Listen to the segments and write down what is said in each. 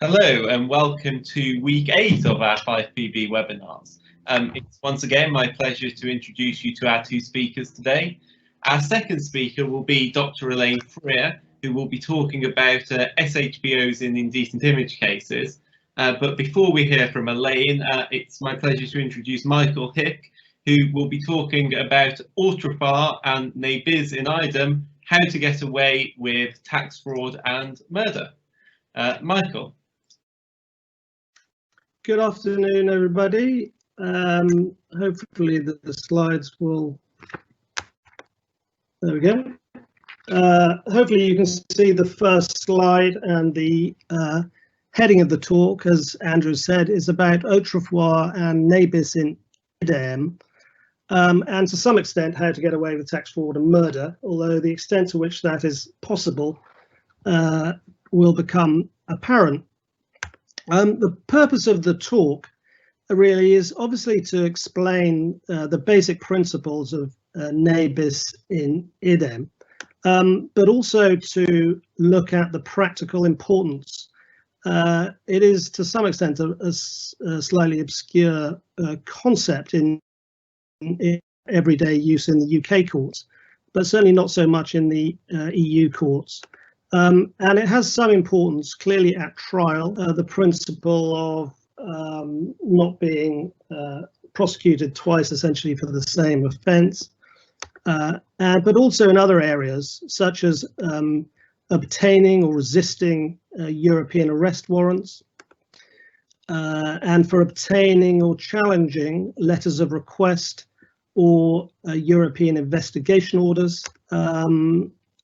Hello and welcome to week 8 of our 5PB webinars. It's once again my pleasure to introduce you to our two speakers today. Our second speaker will be Dr. Elaine Freer, who will be talking about SHBOs in indecent image cases. But before we hear from Elaine, it's my pleasure to introduce Michael Hick, who will be talking about Autrefois and ne bis in idem, how to get away with tax fraud and murder. Michael. Good afternoon, everybody. Hopefully the slides will. There we go. Hopefully you can see the first slide, and the heading of the talk, as Andrew said, is about Autrefois and ne bis in idem, and to some extent how to get away with tax fraud and murder, although the extent to which that is possible will become apparent. The purpose of the talk really is obviously to explain the basic principles of ne bis in idem, but also to look at the practical importance. It is to some extent a slightly obscure concept in everyday use in the UK courts, but certainly not so much in the EU courts. And it has some importance clearly at trial, the principle of not being prosecuted twice essentially for the same offence, but also in other areas such as obtaining or resisting European arrest warrants, and for obtaining or challenging letters of request or European investigation orders,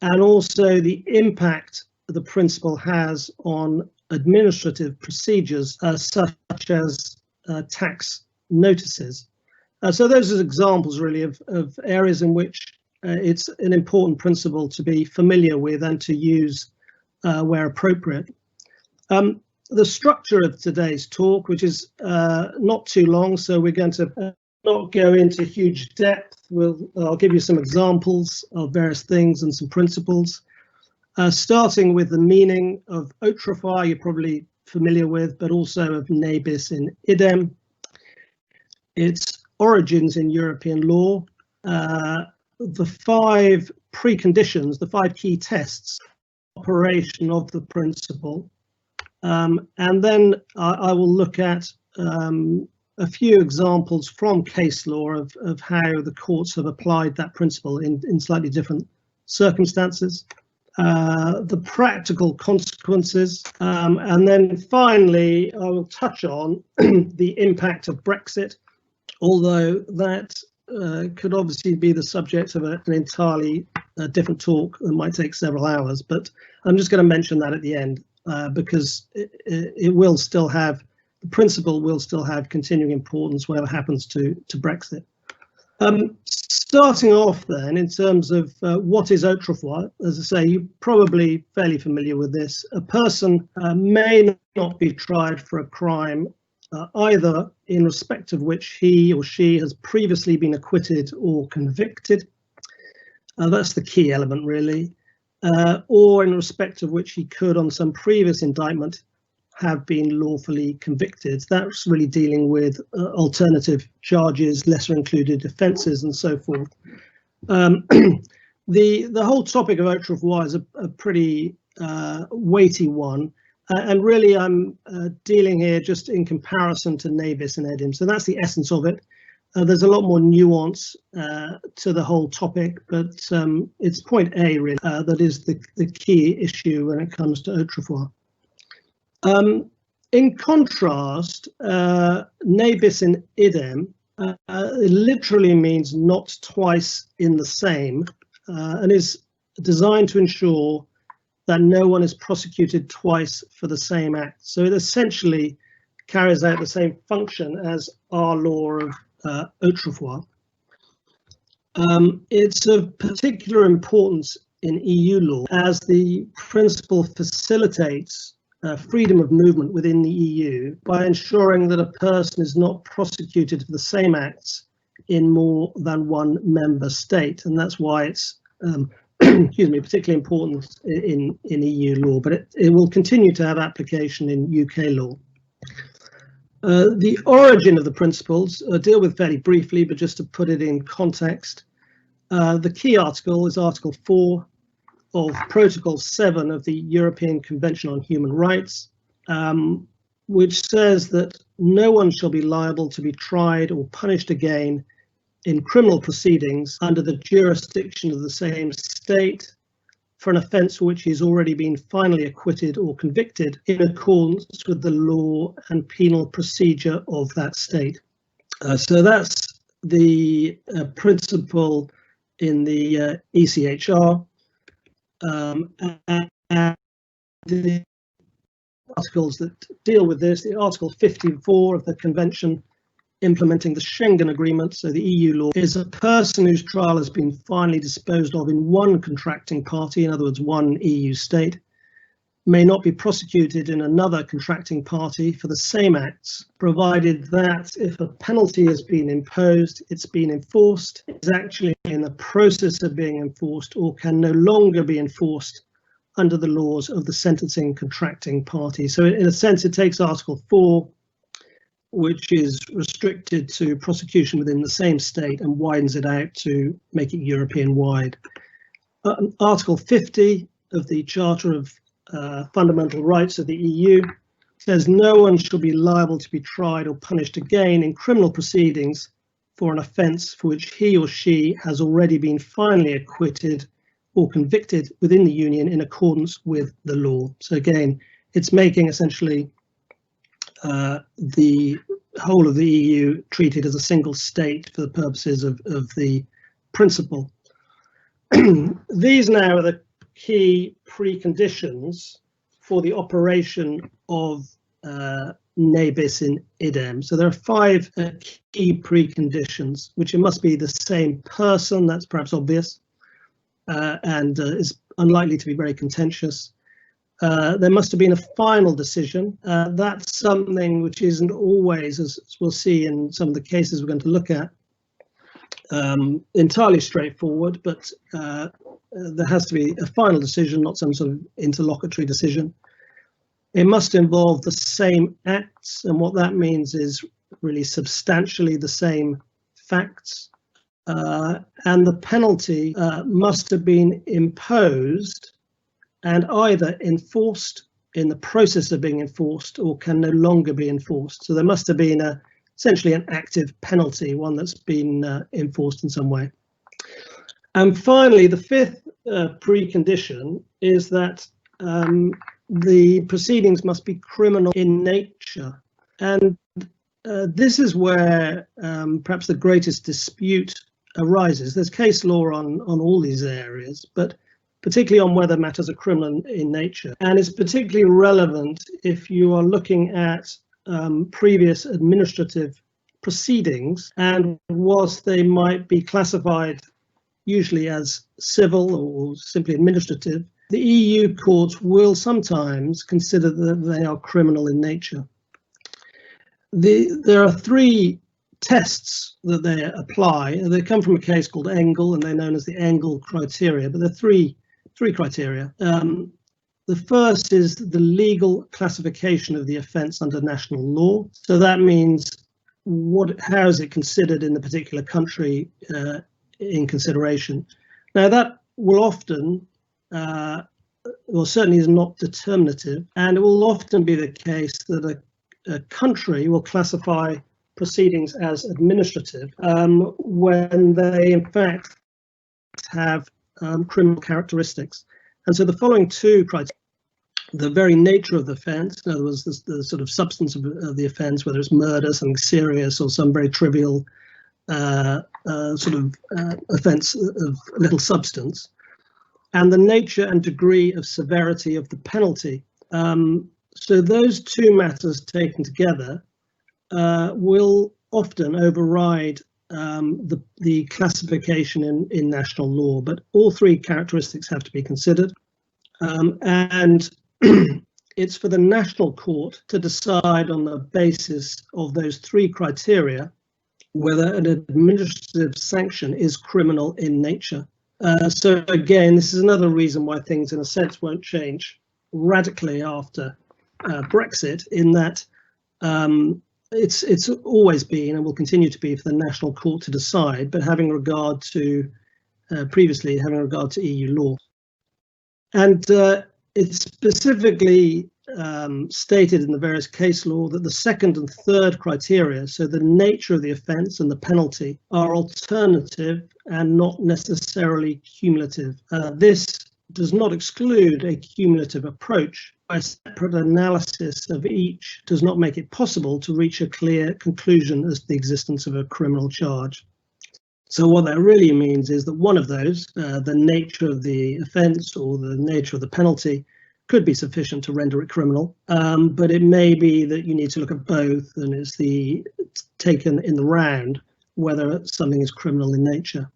and also the impact the principle has on administrative procedures such as tax notices. So those are examples really of areas in which it's an important principle to be familiar with and to use where appropriate. The structure of today's talk, which is not too long, so we're going to not go into huge depth. I'll give you some examples of various things and some principles, starting with the meaning of Autrefois, you're probably familiar with, but also of ne bis in idem, its origins in European law, the 5 preconditions, the 5 key tests, operation of the principle, and then I will look at a few examples from case law of how the courts have applied that principle in slightly different circumstances, the practical consequences, and then finally I will touch on the impact of Brexit, although that could obviously be the subject of an entirely different talk that might take several hours, but I'm just going to mention that at the end because it will still have, the principle will still have continuing importance whatever happens to Brexit. Starting off then, in terms of what is Autrefois, as I say, you're probably fairly familiar with this. A person may not be tried for a crime either in respect of which he or she has previously been acquitted or convicted. That's the key element really, or in respect of which he could on some previous indictment have been lawfully convicted. That's really dealing with alternative charges, lesser included offences and so forth. The whole topic of Autrefois is a pretty weighty one, and really I'm dealing here just in comparison to ne bis in idem, so that's the essence of it. There's a lot more nuance to the whole topic, but it's point A really that is the key issue when it comes to Autrefois. In contrast, ne bis in idem it literally means not twice in the same, and is designed to ensure that no one is prosecuted twice for the same act. So it essentially carries out the same function as our law of Autrefois. It's of particular importance in EU law as the principle facilitates freedom of movement within the EU by ensuring that a person is not prosecuted for the same acts in more than one member state, and that's why it's excuse me, particularly important in EU law, but it will continue to have application in UK law. The origin of the principles deal with fairly briefly, but just to put it in context, the key article is Article 4 of Protocol 7 of the European Convention on Human Rights, which says that no one shall be liable to be tried or punished again in criminal proceedings under the jurisdiction of the same state for an offence for which he has already been finally acquitted or convicted in accordance with the law and penal procedure of that state. So that's the principle in the ECHR. And the articles that deal with this, the Article 54 of the Convention implementing the Schengen Agreement, so the EU law, is a person whose trial has been finally disposed of in one contracting party, in other words, one EU state, may not be prosecuted in another contracting party for the same acts, provided that if a penalty has been imposed, it's been enforced, is actually in the process of being enforced, or can no longer be enforced under the laws of the sentencing contracting party. So in a sense, it takes Article 4, which is restricted to prosecution within the same state, and widens it out to make it European-wide. Article 50 of the Charter of Fundamental Rights of the EU says no one shall be liable to be tried or punished again in criminal proceedings for an offence for which he or she has already been finally acquitted or convicted within the Union in accordance with the law. So again, it's making essentially the whole of the EU treated as a single state for the purposes of the principle. These now are the key preconditions for the operation of ne bis in idem. So there are 5 key preconditions, which it must be the same person, that's perhaps obvious, and is unlikely to be very contentious. There must have been a final decision. That's something which isn't always, as we'll see in some of the cases we're going to look at, entirely straightforward, but there has to be a final decision, not some sort of interlocutory decision. It must involve the same acts, and what that means is really substantially the same facts. And the penalty must have been imposed and either enforced in the process of being enforced or can no longer be enforced. So there must have been essentially an active penalty, one that's been enforced in some way. And finally, the 5th precondition is that the proceedings must be criminal in nature. And this is where perhaps the greatest dispute arises. There's case law on all these areas, but particularly on whether matters are criminal in nature. And it's particularly relevant if you are looking at previous administrative proceedings, and whilst they might be classified usually as civil or simply administrative, the EU courts will sometimes consider that they are criminal in nature. There are 3 tests that they apply. They come from a case called Engel, and they're known as the Engel criteria, but there are three criteria. The first is the legal classification of the offence under national law. So that means how is it considered in the particular country in consideration. Now that will often, well, certainly is not determinative, and it will often be the case that a country will classify proceedings as administrative when they in fact have criminal characteristics. And so the following 2 criteria: the very nature of the offence, in other words, the sort of substance of the offence, whether it's murder, something serious, or some very trivial sort of offence of little substance, and the nature and degree of severity of the penalty. So those 2 matters taken together will often override the classification in national law, but all 3 characteristics have to be considered. And it's for the national court to decide on the basis of those 3 criteria whether an administrative sanction is criminal in nature. So again, this is another reason why things, in a sense, won't change radically after Brexit, in that it's always been and will continue to be for the national court to decide, but having regard to previously having regard to EU law. And it's specifically stated in the various case law that the second and third criteria, so the nature of the offence and the penalty, are alternative and not necessarily cumulative. This does not exclude a cumulative approach. A separate analysis of each does not make it possible to reach a clear conclusion as to the existence of a criminal charge. So what that really means is that one of those, the nature of the offence or the nature of the penalty, could be sufficient to render it criminal, but it may be that you need to look at both, and it's taken in the round whether something is criminal in nature.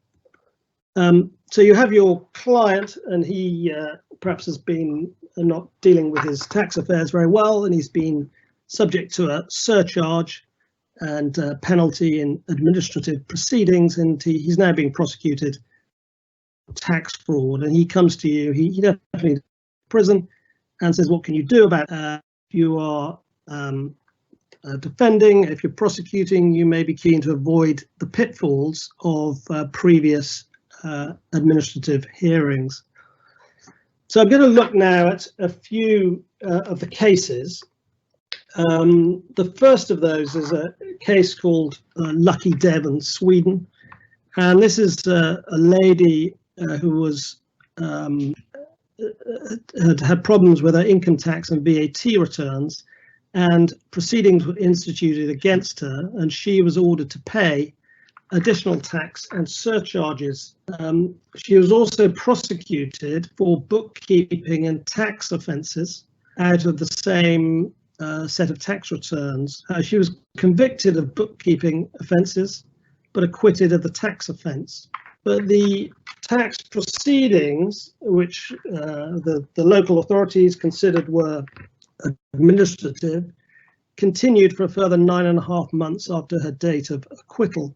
So you have your client, and he perhaps has been not dealing with his tax affairs very well, and he's been subject to a surcharge and penalty in administrative proceedings, and he's now being prosecuted for tax fraud. And he comes to you, he definitely goes to prison, and says, what can you do about it? If you are defending, if you're prosecuting, you may be keen to avoid the pitfalls of previous administrative hearings. So I'm going to look now at a few of the cases. The first of those is a case called Lucky Deb in Sweden, and this is a lady who was had problems with her income tax and VAT returns, and proceedings were instituted against her, and she was ordered to pay additional tax and surcharges. She was also prosecuted for bookkeeping and tax offences out of the same set of tax returns. She was convicted of bookkeeping offences, but acquitted of the tax offence. But the tax proceedings, which the local authorities considered were administrative, continued for a further 9.5 months after her date of acquittal.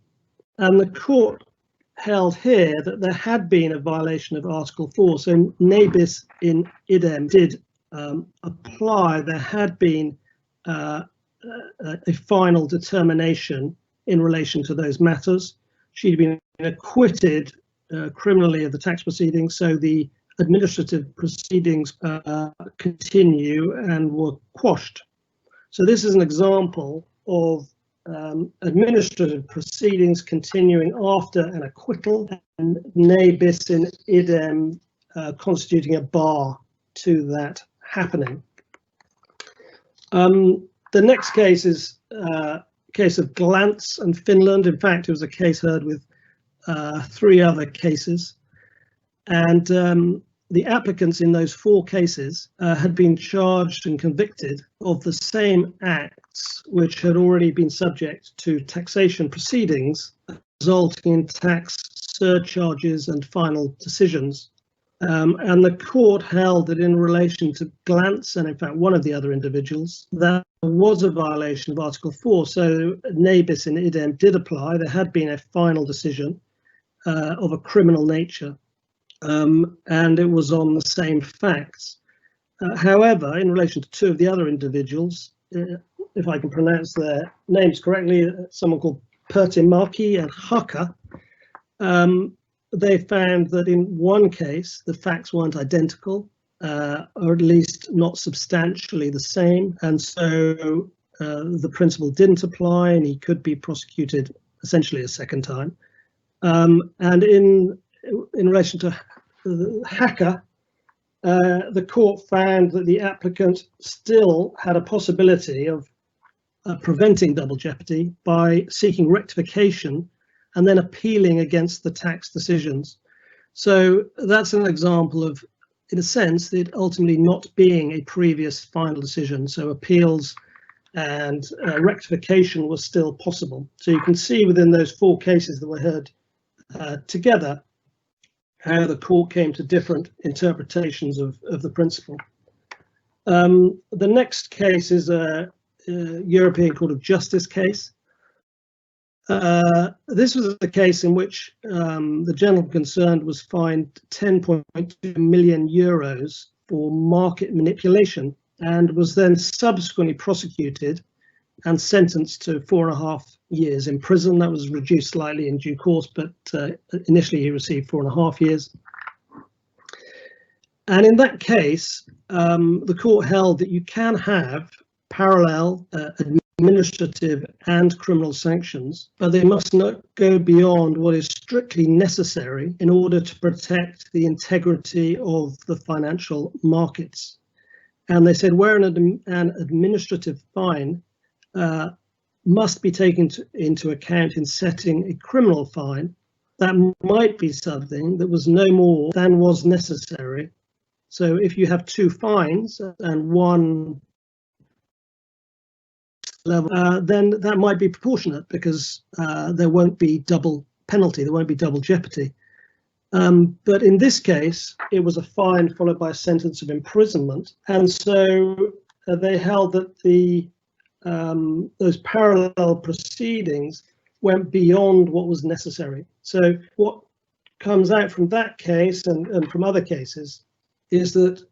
And the court held here that there had been a violation of Article 4, so ne bis in idem did apply. There had been a final determination in relation to those matters. She'd been acquitted criminally of the tax proceedings, so the administrative proceedings continue and were quashed. So this is an example of administrative proceedings continuing after an acquittal, and ne bis in idem constituting a bar to that happening. The next case is a case of Glantz and Finland. In fact, it was a case heard with 3 other cases, and the applicants in those 4 cases had been charged and convicted of the same acts which had already been subject to taxation proceedings, resulting in tax surcharges and final decisions. And the court held that in relation to Glantz, and in fact one of the other individuals, that was a violation of Article 4, so ne bis in idem did apply. There had been a final decision of a criminal nature, and it was on the same facts. However, in relation to 2 of the other individuals, if I can pronounce their names correctly, someone called Pertimaki and Haka, they found that in one case the facts weren't identical, or at least not substantially the same, and so the principle didn't apply, and he could be prosecuted essentially a second time. And in relation to Hacker, the court found that the applicant still had a possibility of preventing double jeopardy by seeking rectification and then appealing against the tax decisions. So that's an example of, in a sense, it ultimately not being a previous final decision. So appeals and rectification was still possible. So you can see within those 4 cases that were heard together how the court came to different interpretations of the principle. The next case is a European Court of Justice case. This was the case in which the gentleman concerned was fined 10.2 million euros for market manipulation and was then subsequently prosecuted and sentenced to 4.5 years in prison. That was reduced slightly in due course, but initially he received 4.5 years. And in that case, the court held that you can have parallel administrative and criminal sanctions, but they must not go beyond what is strictly necessary in order to protect the integrity of the financial markets. And they said where an administrative fine must be taken into account in setting a criminal fine, that might be something that was no more than was necessary. So if you have two fines and one level, then that might be proportionate, because there won't be double penalty, there won't be double jeopardy. But in this case, it was a fine followed by a sentence of imprisonment, and so they held that those parallel proceedings went beyond what was necessary. So what comes out from that case and from other cases is that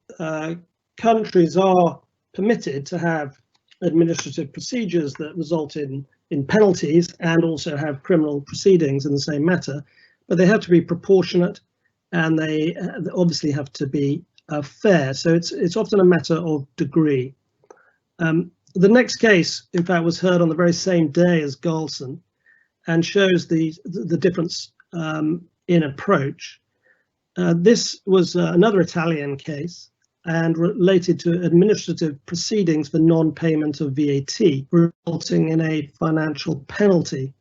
countries are permitted to have administrative procedures that result in penalties and also have criminal proceedings in the same matter, but they have to be proportionate, and they obviously have to be fair. So it's often a matter of degree. The next case, in fact, was heard on the very same day as Galson, and shows the difference in approach. This was another Italian case and related to administrative proceedings for non-payment of VAT, resulting in a financial penalty.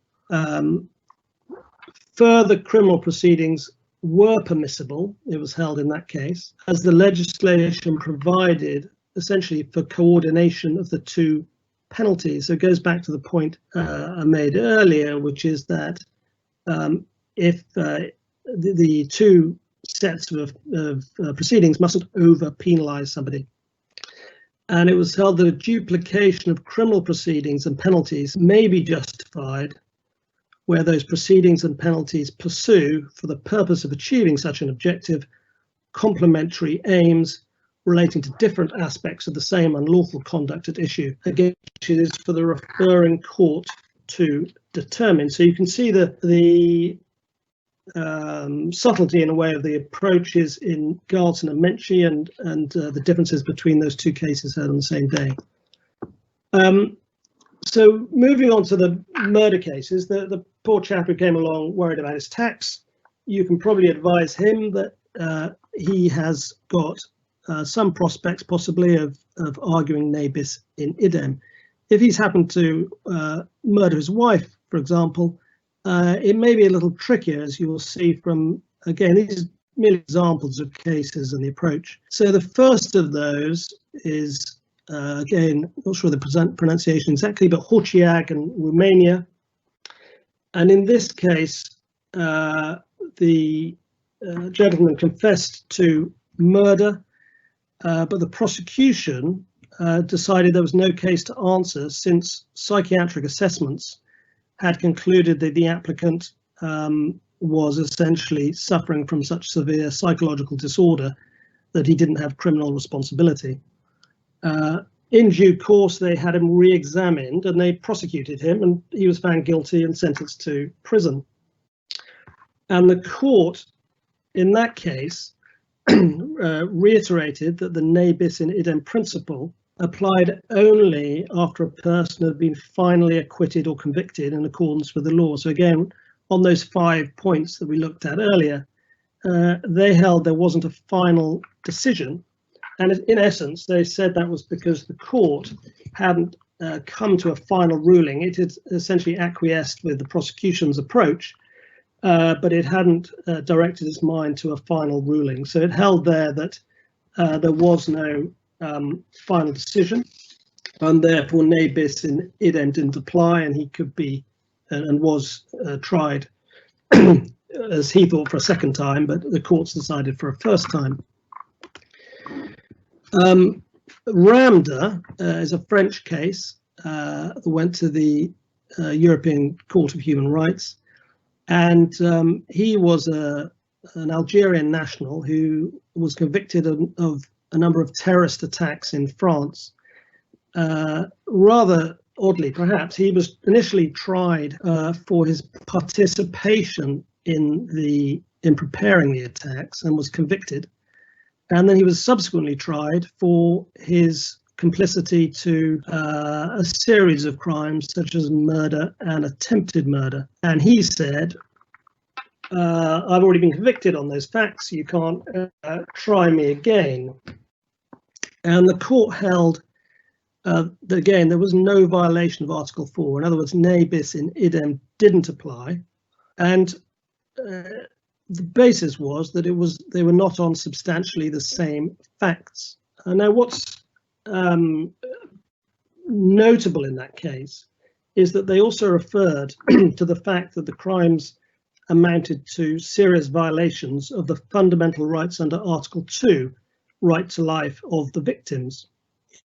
Further criminal proceedings were permissible, it was held in that case, as the legislation provided essentially for coordination of the two penalties. So it goes back to the point I made earlier, which is that if the two sets of proceedings mustn't over penalize somebody. And it was held that a duplication of criminal proceedings and penalties may be justified where those proceedings and penalties pursue, for the purpose of achieving such an objective, complementary aims relating to different aspects of the same unlawful conduct at issue. Again, it is for the referring court to determine. So you can see the subtlety in a way of the approaches in Galson and Menchie, and the differences between those two cases heard on the same day. So moving on to the murder cases, the poor chap who came along worried about his tax, you can probably advise him that he has got some prospects possibly of arguing ne bis in idem. If he's happened to murder his wife, for example, it may be a little trickier, as you will see from, again, these are merely examples of cases and the approach. So the first of those is, again, not sure the pronunciation exactly, but Horciag in Romania. And in this case, the gentleman confessed to murder, but the prosecution decided there was no case to answer, since psychiatric assessments had concluded that the applicant was essentially suffering from such severe psychological disorder that he didn't have criminal responsibility. In due course, they had him re-examined and they prosecuted him, and he was found guilty and sentenced to prison. And the court, in that case, reiterated that the ne bis in idem principle applied only after a person had been finally acquitted or convicted in accordance with the law. So again, on those 5 points that we looked at earlier, they held there wasn't a final decision. And in essence, they said that was because the court hadn't come to a final ruling. It had essentially acquiesced with the prosecution's approach, but it hadn't directed its mind to a final ruling. So it held there that there was no final decision, and therefore ne bis in idem didn't apply, and he could be and was tried as he thought for a second time, but the courts decided for a first time. Ramda is a French case that went to the European Court of Human Rights, and he was an Algerian national who was convicted of a number of terrorist attacks in France. Rather oddly, perhaps, he was initially tried for his participation in preparing the attacks and was convicted. And then he was subsequently tried for his complicity to a series of crimes such as murder and attempted murder. And he said, I've already been convicted on those facts, you can't try me again. And the court held that, again, there was no violation of Article 4. In other words, ne bis in idem didn't apply. And the basis was that they were not on substantially the same facts. Now, what's notable in that case is that they also referred to the fact that the crimes amounted to serious violations of the fundamental rights under Article 2, right to life of the victims,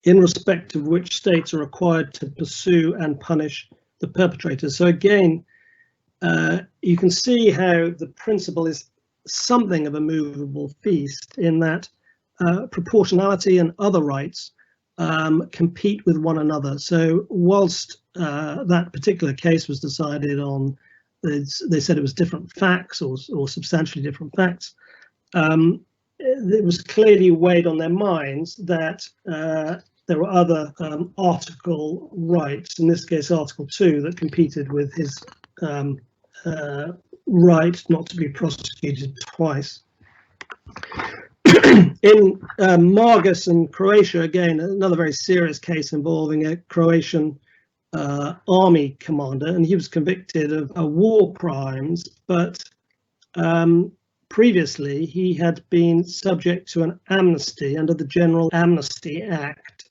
in respect of which states are required to pursue and punish the perpetrators. So again, you can see how the principle is something of a movable feast in that proportionality and other rights compete with one another. So whilst that particular case was decided on, they said it was different facts or substantially different facts, it was clearly weighed on their minds that there were other article rights, in this case Article 2, that competed with his right not to be prosecuted twice. In Margus and Croatia, again, another very serious case involving a Croatian army commander, and he was convicted of war crimes, but previously he had been subject to an amnesty under the General Amnesty Act.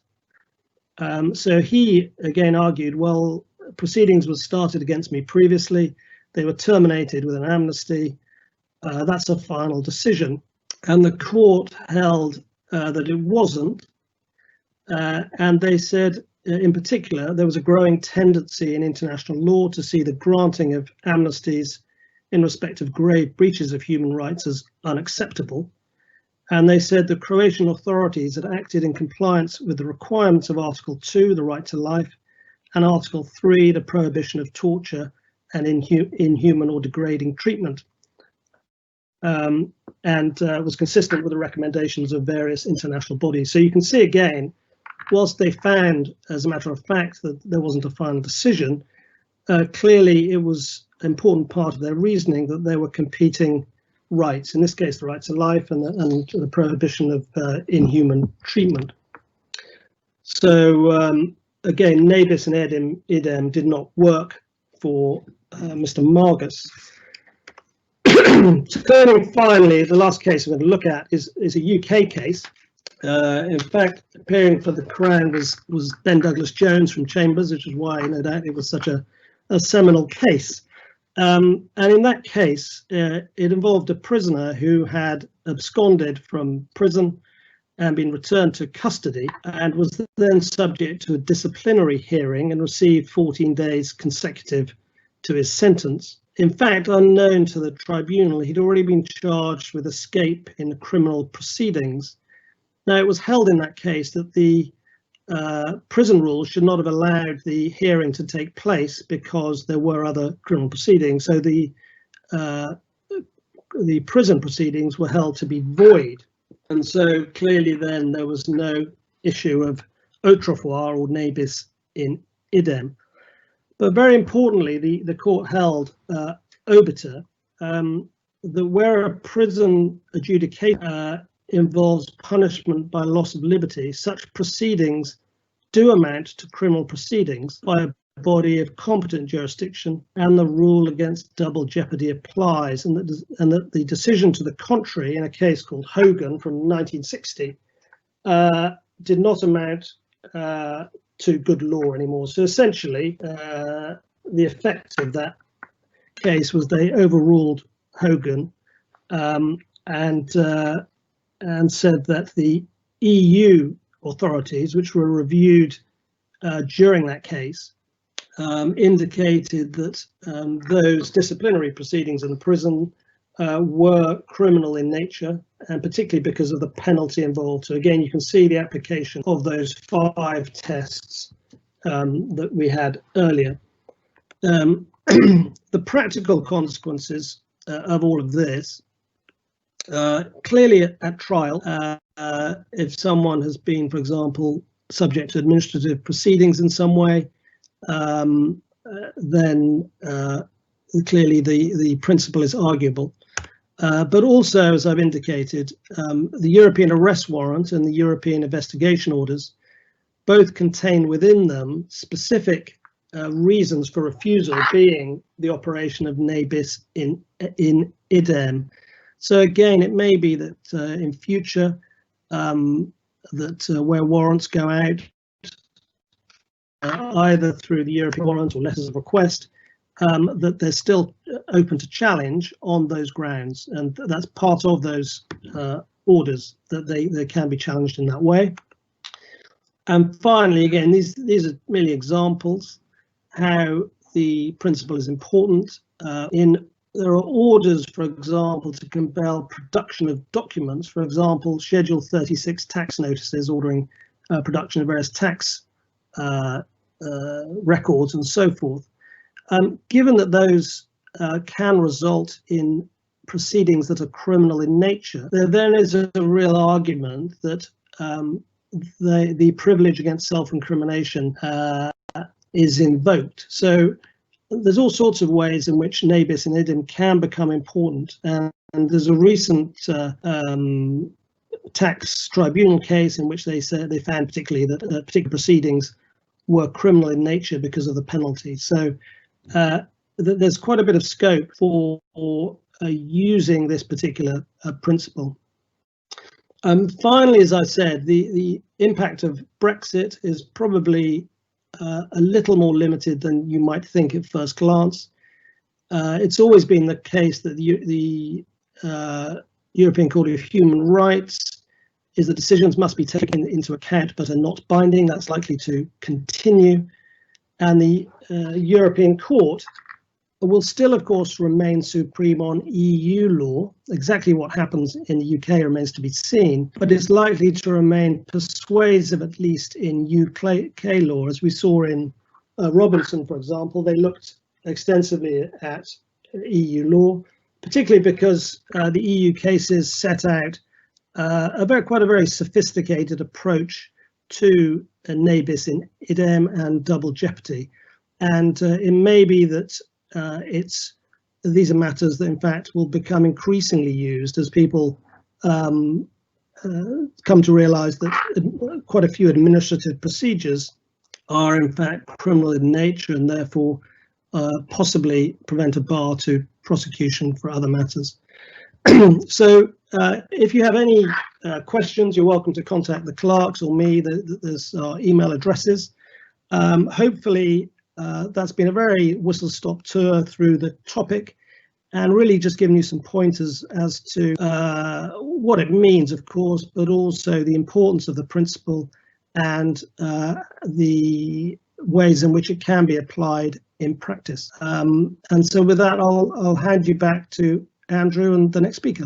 So he again argued, well, proceedings were started against me previously, they were terminated with an amnesty, that's a final decision. And the court held that it wasn't, and they said, in particular, there was a growing tendency in international law to see the granting of amnesties in respect of grave breaches of human rights as unacceptable. And they said the Croatian authorities had acted in compliance with the requirements of Article 2, the right to life, and Article 3, the prohibition of torture and inhuman or degrading treatment. And was consistent with the recommendations of various international bodies. So you can see again, whilst they found, as a matter of fact, that there wasn't a final decision, clearly it was an important part of their reasoning that there were competing rights, in this case the right to life and the prohibition of inhuman treatment. So again, ne bis and idem did not work for Mr. Margus. Turning finally, the last case we're going to look at is a UK case. In fact, appearing for the Crown was Ben Douglas Jones from Chambers, which is why no doubt it was such a seminal case. And in that case, it involved a prisoner who had absconded from prison and been returned to custody and was then subject to a disciplinary hearing and received 14 days consecutive to his sentence. In fact, unknown to the tribunal, he'd already been charged with escape in criminal proceedings. Now, it was held in that case that the prison rules should not have allowed the hearing to take place because there were other criminal proceedings. So the prison proceedings were held to be void. And so clearly then there was no issue of Autrefois or ne bis in idem. But very importantly, the court held obiter that where a prison adjudication involves punishment by loss of liberty, such proceedings do amount to criminal proceedings by a body of competent jurisdiction, and the rule against double jeopardy applies, and that the decision to the contrary in a case called Hogan from 1960 did not amount to good law anymore. So essentially, the effect of that case was they overruled Hogan and said that the EU authorities, which were reviewed during that case, indicated that those disciplinary proceedings in the prison were criminal in nature, and particularly because of the penalty involved. So again, you can see the application of those 5 tests that we had earlier. The practical consequences of all of this, clearly at trial, if someone has been, for example, subject to administrative proceedings in some way, then clearly the principle is arguable. But also, as I've indicated, the European arrest warrant and the European investigation orders both contain within them specific reasons for refusal, being the operation of ne bis in idem. So again, it may be that in future where warrants go out, either through the European warrant or letters of request, that they're still open to challenge on those grounds, and that's part of those orders, that they can be challenged in that way. And finally, again, these are merely examples how the principle is important. There are orders, for example, to compel production of documents, for example, Schedule 36 tax notices ordering production of various tax records and so forth. Given that those can result in proceedings that are criminal in nature, there then is a real argument that the privilege against self-incrimination is invoked. So there's all sorts of ways in which ne bis in idem can become important, and there's a recent tax tribunal case in which they said they found particularly that particular proceedings were criminal in nature because of the penalty. So there's quite a bit of scope for using this particular principle. Finally, as I said, the impact of Brexit is probably a little more limited than you might think at first glance. It's always been the case that the European Court of Human Rights is that decisions must be taken into account but are not binding. That's likely to continue. And the European Court will still, of course, remain supreme on EU law. Exactly what happens in the UK remains to be seen, but it's likely to remain persuasive, at least in UK law. As we saw in Robinson, for example, they looked extensively at EU law, particularly because the EU cases set out quite a very sophisticated approach to ne bis in idem and double jeopardy. And it may be that these are matters that in fact will become increasingly used as people come to realize that quite a few administrative procedures are in fact criminal in nature and therefore possibly prevent a bar to prosecution for other matters. So if you have any questions, you're welcome to contact the clerks or me. There's our email addresses. Hopefully that's been a very whistle-stop tour through the topic and really just giving you some pointers as to what it means, of course, but also the importance of the principle and the ways in which it can be applied in practice. And so with that, I'll hand you back to Andrew and the next speaker.